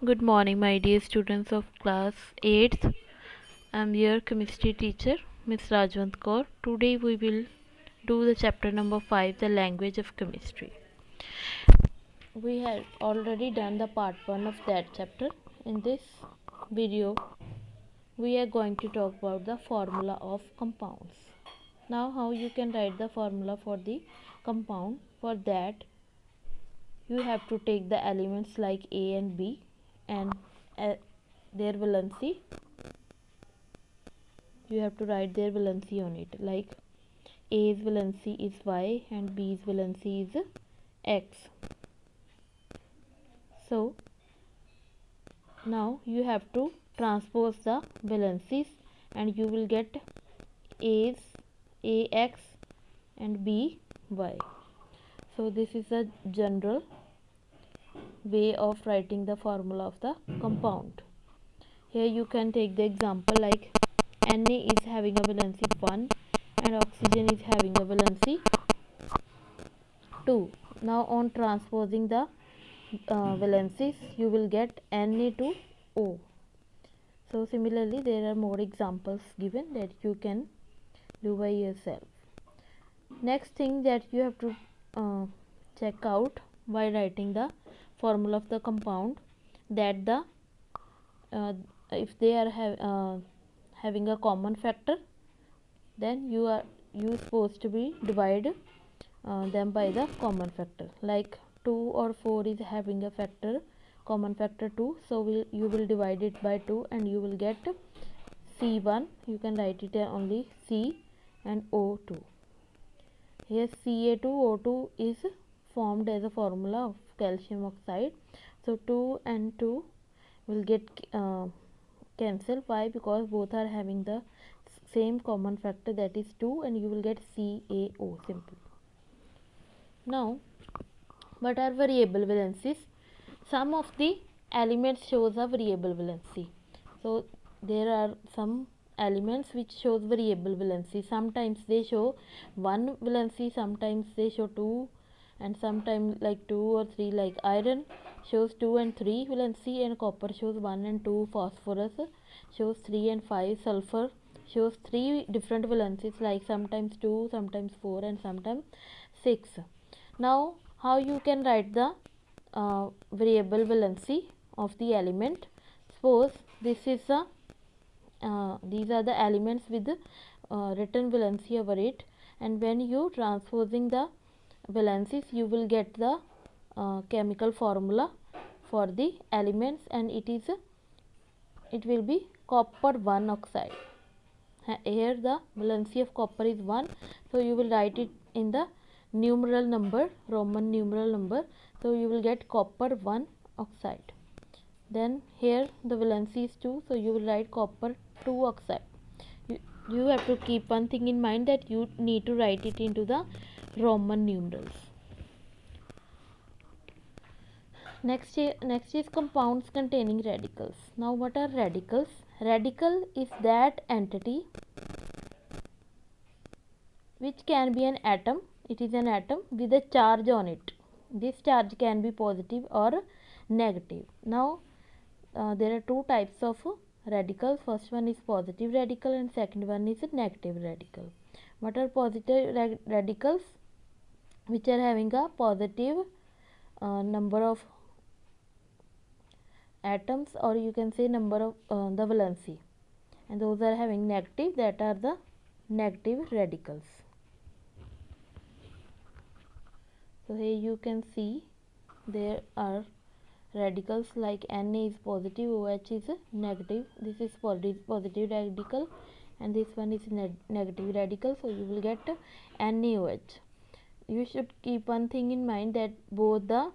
Good morning, my dear students of class 8th. I am your chemistry teacher, Miss Rajwant Kaur. Today we will do the chapter number 5, the language of chemistry. We have already done the part 1 of that chapter. In this video, we are going to talk about the formula of compounds. Now, how you can write the formula for the compound? For that, you have to take the elements like A and B and their valency. You have to write their valency on it, like A's valency is Y and B's valency is X. So now you have to transpose the valencies and you will get A's AX and B Y. So this is a general way of writing the formula of the compound. Here you can take the example like Na is having a valency 1 and oxygen is having a valency 2. Now on transposing the valencies, you will get Na to O. So similarly there are more examples given that you can do by yourself. Next thing that you have to check out while writing the formula of the compound, that the if they are having a common factor, then you supposed to be divide them by the common factor. Like 2 or 4 is having a factor common factor 2, so you will divide it by 2 and you will get C1. You can write it only C and O2. Here Ca2O2 is formed as a formula of calcium oxide, so 2 and 2 will get cancel. Why? Because both are having the same common factor, that is 2, and you will get CaO simple. Now, what are variable valencies? Some of the elements shows a variable valency. So there are some elements which shows variable valency. Sometimes they show 1 valency, sometimes they show 2, and sometimes like 2 or 3, like iron shows 2 and 3 valency, and copper shows 1 and 2, phosphorus shows 3 and 5, sulfur shows 3 different valencies, like sometimes 2, sometimes 4, and sometimes 6. Now how you can write the variable valency of the element? Suppose this is these are the elements with written valency over it, and when you transposing the valencies, you will get the chemical formula for the elements, and it will be copper 1 oxide. Here the valency of copper is 1, so you will write it in the numeral number, Roman numeral number, so you will get copper 1 oxide. Then here the valency is 2, so you will write copper 2 oxide. You have to keep one thing in mind, that you need to write it into the Roman numerals. Next is compounds containing radicals. Now what are radicals? Radical is that entity which can be an atom. It is an atom with a charge on it. This charge can be positive or negative. Now there are two types of radicals. First one is positive radical and second one is negative radical. What are positive radicals? Which are having a positive number of atoms, or you can say number of the valency, and those are having negative, that are the negative radicals. So here you can see there are radicals like Na is positive, OH is negative. This is positive radical and this one is negative radical, so you will get NaOH. You should keep one thing in mind, that both the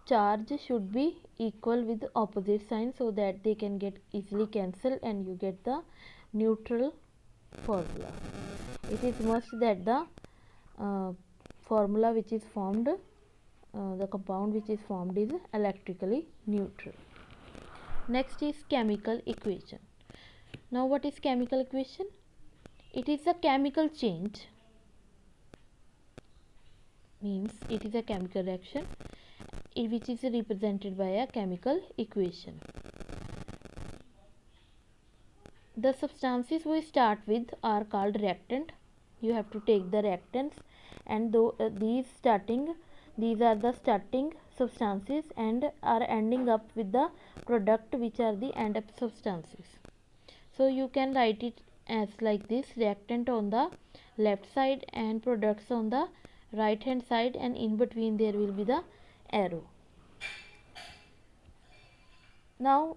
charge should be equal with opposite sign, so that they can get easily cancelled and you get the neutral formula. It is must that the formula which is formed, the compound which is formed, is electrically neutral. Next is chemical equation. Now what is chemical equation? It is a chemical change, means it is a chemical reaction which is represented by a chemical equation. The substances we start with are called reactant. You have to take the reactants, and these are the starting substances and are ending up with the product, which are the end up substances. So you can write it as like this: reactant on the left side and products on the right hand side, and in between there will be the arrow. Now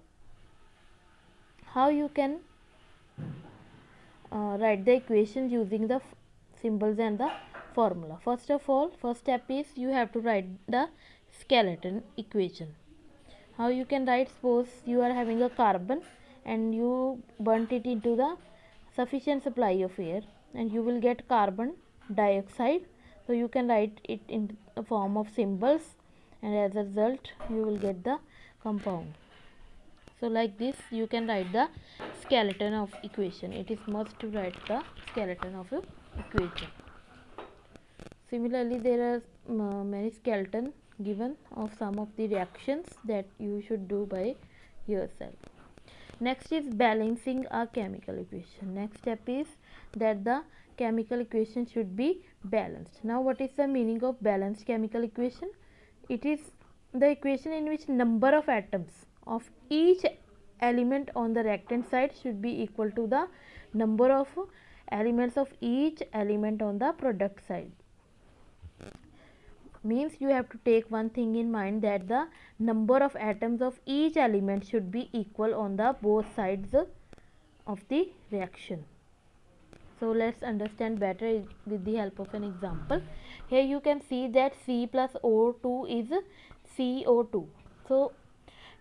how you can write the equations using the symbols and the formula. First of all, first step is you have to write the skeleton equation. How you can write? Suppose you are having a carbon and you burnt it into the sufficient supply of air, and you will get carbon dioxide. So you can write it in the form of symbols, and as a result you will get the compound. So like this you can write the skeleton of equation. It is must to write the skeleton of a equation. Similarly, there are many skeleton given of some of the reactions that you should do by yourself. Next is balancing a chemical equation. Next step is that the chemical equation should be balanced. Now what is the meaning of balanced chemical equation? It is the equation in which number of atoms of each element on the reactant side should be equal to the number of elements of each element on the product side. Means you have to take one thing in mind, that the number of atoms of each element should be equal on the both sides of the reaction. So let's understand better with the help of an example. Here you can see that C plus O2 is CO2. So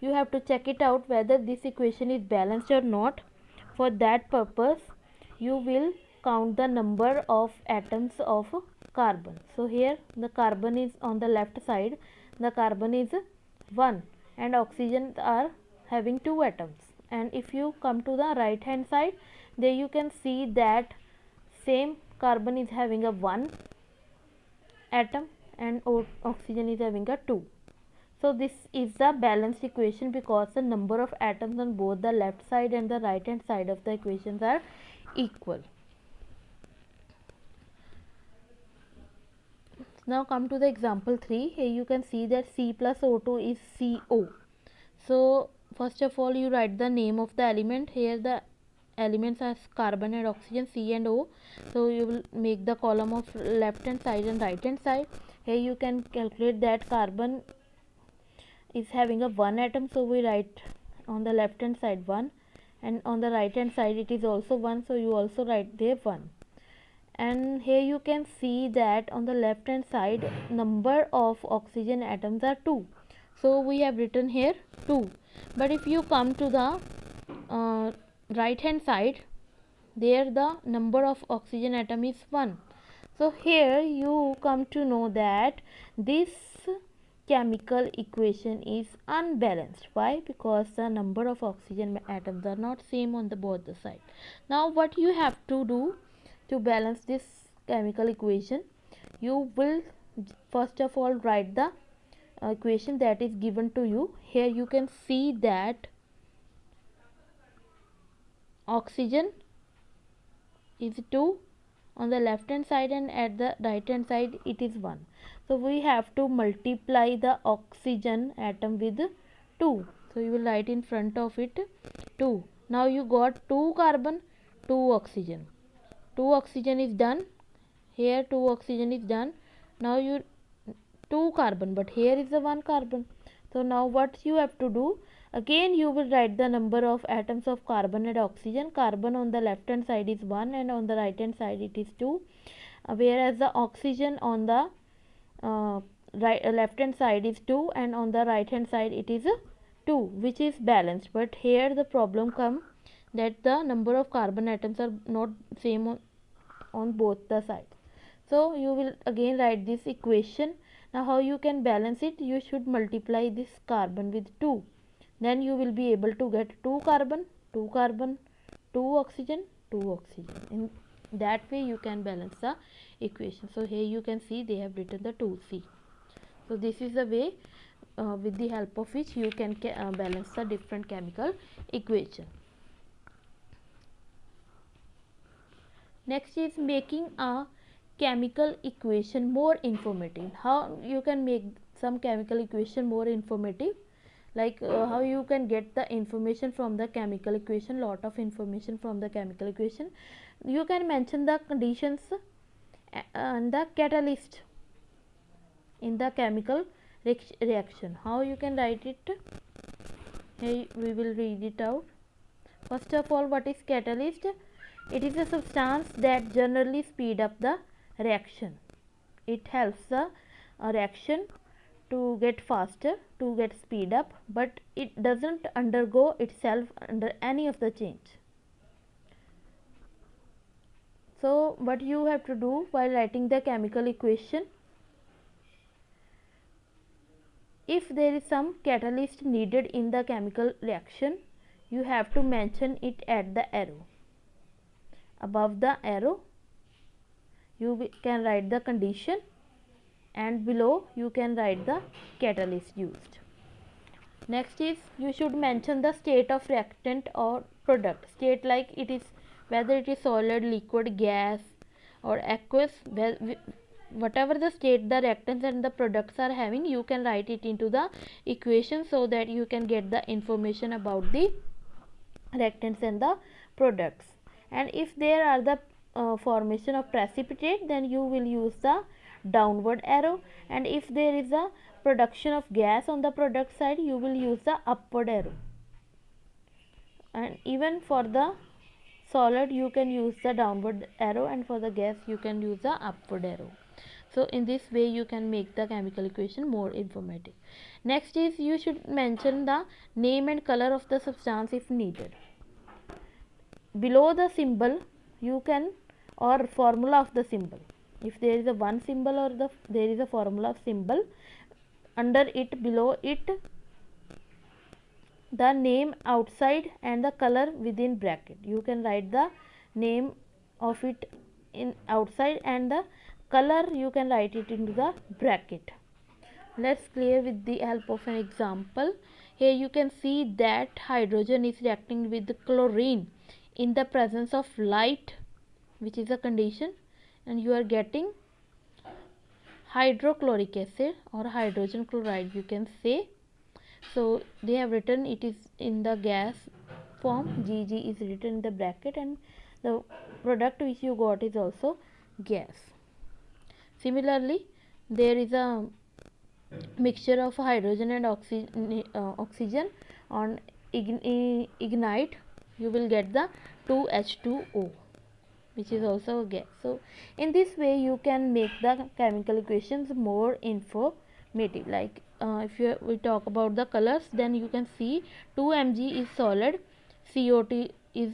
you have to check it out whether this equation is balanced or not. For that purpose you will count the number of atoms of carbon. So here the carbon is on the left side, the carbon is 1 and oxygen are having 2 atoms. And if you come to the right hand side, there you can see that same carbon is having a 1 atom and oxygen is having a 2. So this is the balanced equation because the number of atoms on both the left side and the right hand side of the equations are equal. Now come to the example 3. Here you can see that C plus O2 is CO. So first of all you write the name of the element. Here the elements are carbon and oxygen, C and O. So you will make the column of left hand side and right hand side. Here you can calculate that carbon is having a 1 atom, so we write on the left hand side 1, and on the right hand side it is also 1, so you also write there 1. And here you can see that on the left hand side number of oxygen atoms are 2, so we have written here 2. But if you come to the right hand side, there the number of oxygen atom is 1. So here you come to know that this chemical equation is unbalanced. Why? Because the number of oxygen atoms are not same on the both the side. Now what you have to do to balance this chemical equation? You will first of all write the equation that is given to you. Here you can see that oxygen is 2 on the left hand side and at the right hand side it is 1. So we have to multiply the oxygen atom with 2. So you will write in front of it 2. Now you got 2 carbon, 2 oxygen. 2 oxygen is done. Here 2 oxygen is done. Now you 2 carbon, but here is the 1 carbon. So now what you have to do? Again you will write the number of atoms of carbon and oxygen. Carbon on the left hand side is 1 and on the right hand side it is 2. Whereas the oxygen on the left hand side is 2 and on the right hand side it is 2, which is balanced. But here the problem comes that the number of carbon atoms are not same on both the sides. So you will again write this equation. Now how you can balance it? You should multiply this carbon with 2. Then you will be able to get 2 carbon, 2 carbon, 2 oxygen, 2 oxygen. In that way you can balance the equation. So here you can see they have written the 2C. So this is the way with the help of which you can balance the different chemical equation. Next is making a chemical equation more informative. How you can make some chemical equation more informative, like how you can get the information from the chemical equation, lot of information from the chemical equation. You can mention the conditions and the catalyst in the chemical reaction. How you can write it? Here we will read it out. First of all, what is catalyst? It is a substance that generally speed up the reaction. It helps the reaction to get faster, to get speed up, but it doesn't undergo itself under any of the change. So what you have to do while writing the chemical equation, if there is some catalyst needed in the chemical reaction, you have to mention it at the arrow. Above the arrow you can write the condition, and below you can write the catalyst used. Next is you should mention the state of reactant or product. State like it is, whether it is solid, liquid, gas or aqueous, whatever the state the reactants and the products are having, you can write it into the equation so that you can get the information about the reactants and the products. And if there are the formation of precipitate, then you will use the downward arrow, and if there is a production of gas on the product side, you will use the upward arrow. And even for the solid you can use the downward arrow, and for the gas you can use the upward arrow. So in this way you can make the chemical equation more informative. Next is you should mention the name and color of the substance if needed. Below the symbol you can, or formula of the symbol, if there is a one symbol or there is a formula of symbol, under it, below it, the name outside and the color within bracket. You can write the name of it in outside and the color you can write it into the bracket. Let's clear with the help of an example. Here you can see that hydrogen is reacting with chlorine in the presence of light, which is a condition, and you are getting hydrochloric acid or hydrogen chloride, you can say. So they have written it is in the gas form, Gg is written in the bracket, and the product which you got is also gas. Similarly, there is a mixture of hydrogen and oxygen on ignite, you will get the 2H2O, which is also a gas. So in this way you can make the chemical equations more informative. Like if we talk about the colors, then you can see 2Mg is solid, CO2 is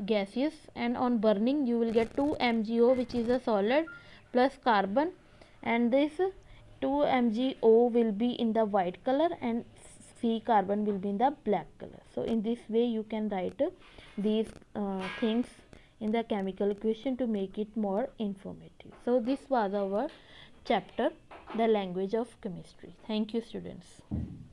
gaseous, and on burning you will get 2MgO, which is a solid, plus carbon, and this 2MgO will be in the white color and C carbon will be in the black color. So in this way you can write these things in the chemical equation to make it more informative. So this was our chapter, the language of chemistry. Thank you, students.